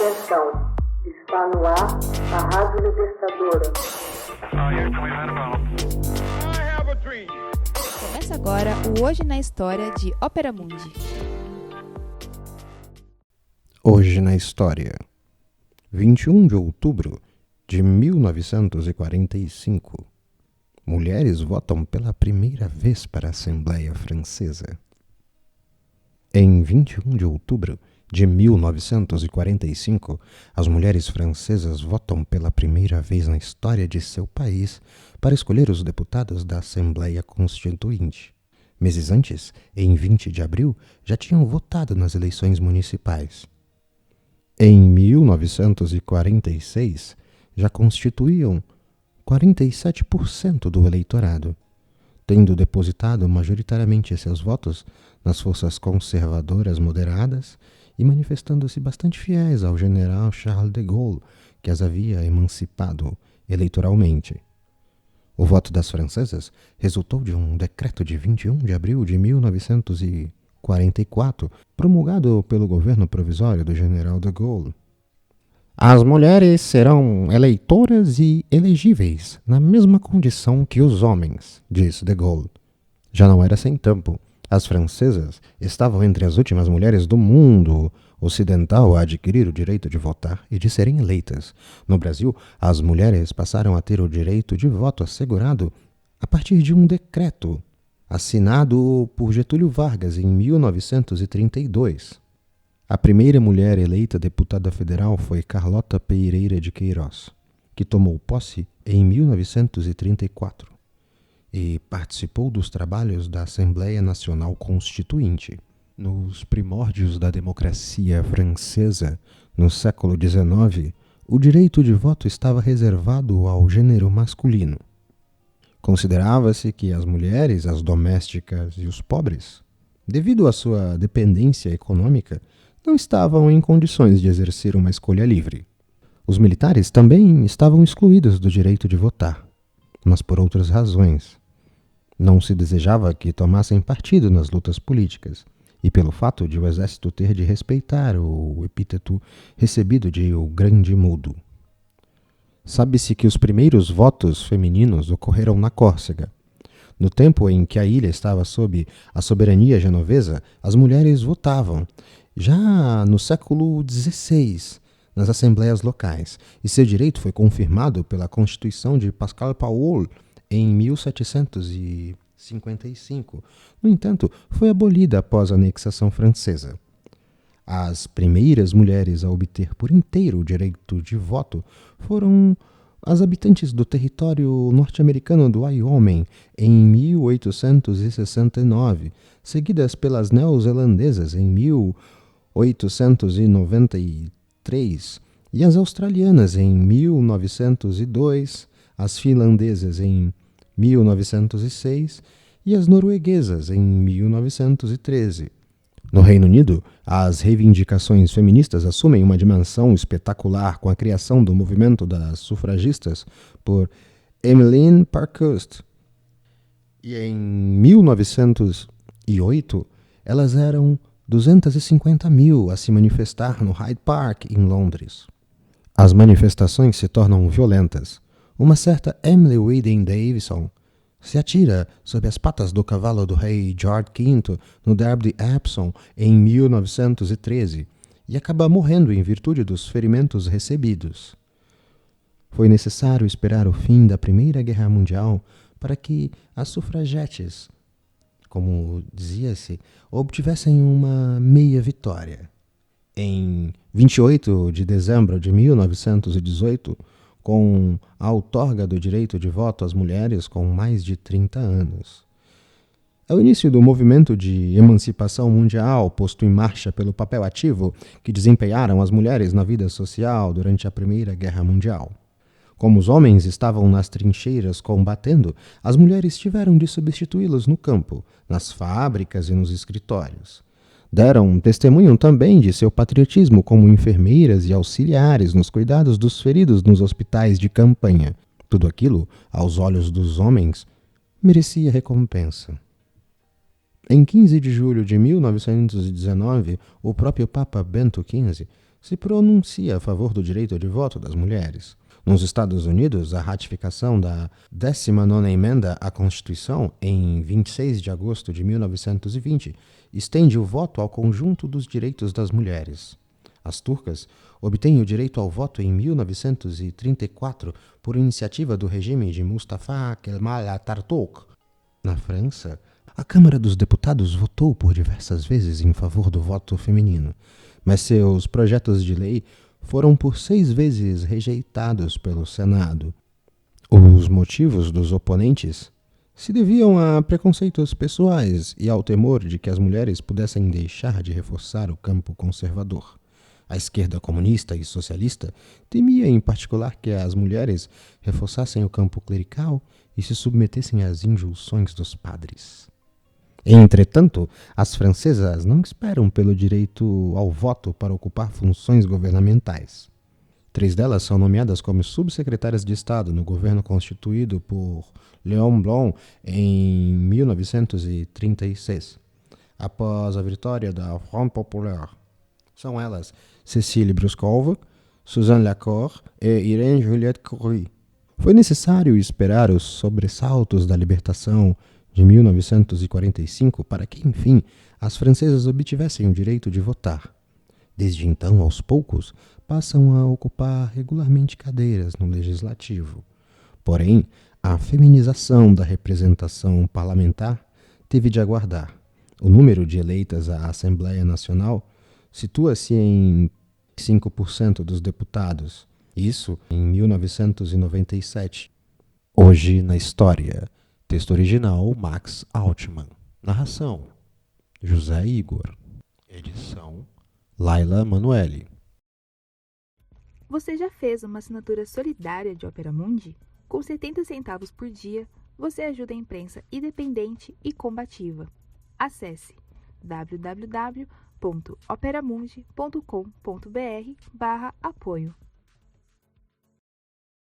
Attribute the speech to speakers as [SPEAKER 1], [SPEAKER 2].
[SPEAKER 1] Atenção, está no ar a Rádio Libertadora.
[SPEAKER 2] Começa agora o Hoje na História de Ópera Mundi.
[SPEAKER 3] Hoje na História, 21 de outubro de 1945. Mulheres votam pela primeira vez para a Assembleia Francesa. Em 21 de outubro de 1945, as mulheres francesas votam pela primeira vez na história de seu país para escolher os deputados da Assembleia Constituinte. Meses antes, em 20 de abril, já tinham votado nas eleições municipais. Em 1946, já constituíam 47% do eleitorado, tendo depositado majoritariamente seus votos nas forças conservadoras moderadas e manifestando-se bastante fiéis ao general Charles de Gaulle, que as havia emancipado eleitoralmente. O voto das francesas resultou de um decreto de 21 de abril de 1944, promulgado pelo governo provisório do general de Gaulle. As mulheres serão eleitoras e elegíveis na mesma condição que os homens, disse de Gaulle. Já não era sem tempo. As francesas estavam entre as últimas mulheres do mundo ocidental a adquirir o direito de votar e de serem eleitas. No Brasil, as mulheres passaram a ter o direito de voto assegurado a partir de um decreto assinado por Getúlio Vargas em 1932. A primeira mulher eleita deputada federal foi Carlota Pereira de Queiroz, que tomou posse em 1934 e participou dos trabalhos da Assembleia Nacional Constituinte. Nos primórdios da democracia francesa, no século XIX, o direito de voto estava reservado ao gênero masculino. Considerava-se que as mulheres, as domésticas e os pobres, devido à sua dependência econômica, não estavam em condições de exercer uma escolha livre. Os militares também estavam excluídos do direito de votar, mas por outras razões. Não se desejava que tomassem partido nas lutas políticas, e pelo fato de o exército ter de respeitar o epíteto recebido de o Grande Mudo. Sabe-se que os primeiros votos femininos ocorreram na Córcega. No tempo em que a ilha estava sob a soberania genovesa, as mulheres votavam. Já no século XVI, nas assembleias locais, e seu direito foi confirmado pela Constituição de Pascal Paul em 1755. No entanto, foi abolida após a anexação francesa. As primeiras mulheres a obter por inteiro o direito de voto foram as habitantes do território norte-americano do Wyoming em 1869, seguidas pelas neozelandesas em 1893 e as australianas em 1902, as finlandesas em 1906 e as norueguesas em 1913. No Reino Unido, as reivindicações feministas assumem uma dimensão espetacular com a criação do movimento das sufragistas por Emmeline Pankhurst. E em 1908, elas eram 250 mil a se manifestar no Hyde Park, em Londres. As manifestações se tornam violentas. Uma certa Emily Whedon Davison se atira sob as patas do cavalo do rei George V no derby de Epsom em 1913 e acaba morrendo em virtude dos ferimentos recebidos. Foi necessário esperar o fim da Primeira Guerra Mundial para que as sufragetes, como dizia-se, obtivessem uma meia vitória. Em 28 de dezembro de 1918, com a outorga do direito de voto às mulheres com mais de 30 anos. É o início do movimento de emancipação mundial posto em marcha pelo papel ativo que desempenharam as mulheres na vida social durante a Primeira Guerra Mundial. Como os homens estavam nas trincheiras combatendo, as mulheres tiveram de substituí-los no campo, nas fábricas e nos escritórios. Deram testemunho também de seu patriotismo como enfermeiras e auxiliares nos cuidados dos feridos nos hospitais de campanha. Tudo aquilo, aos olhos dos homens, merecia recompensa. Em 15 de julho de 1919, o próprio Papa Bento XV se pronuncia a favor do direito de voto das mulheres. Nos Estados Unidos, a ratificação da 19ª emenda à Constituição, em 26 de agosto de 1920, estende o voto ao conjunto dos direitos das mulheres. As turcas obtêm o direito ao voto em 1934 por iniciativa do regime de Mustafa Kemal Atatürk. Na França, a Câmara dos Deputados votou por diversas vezes em favor do voto feminino, mas seus projetos de lei foram por 6 vezes rejeitados pelo Senado. Os motivos dos oponentes se deviam a preconceitos pessoais e ao temor de que as mulheres pudessem deixar de reforçar o campo conservador. A esquerda comunista e socialista temia em particular que as mulheres reforçassem o campo clerical e se submetessem às injunções dos padres. Entretanto, as francesas não esperam pelo direito ao voto para ocupar funções governamentais. 3 delas são nomeadas como subsecretárias de Estado no governo constituído por Léon Blum em 1936, após a vitória da Front Populaire. São elas Cécile Bruscove, Suzanne Lacour e Irène Juliette Curie. Foi necessário esperar os sobressaltos da libertação de 1945 para que, enfim, as francesas obtivessem o direito de votar. Desde então, aos poucos, passam a ocupar regularmente cadeiras no legislativo. Porém, a feminização da representação parlamentar teve de aguardar. O número de eleitas à Assembleia Nacional situa-se em 5% dos deputados, isso em 1997. Hoje na História. Texto original Max Altman. Narração José Igor. Edição Laila Manoeli.
[SPEAKER 2] Você já fez uma assinatura solidária de Opera Mundi? Com 70 centavos por dia, você ajuda a imprensa independente e combativa. Acesse www.operamundi.com.br/apoio.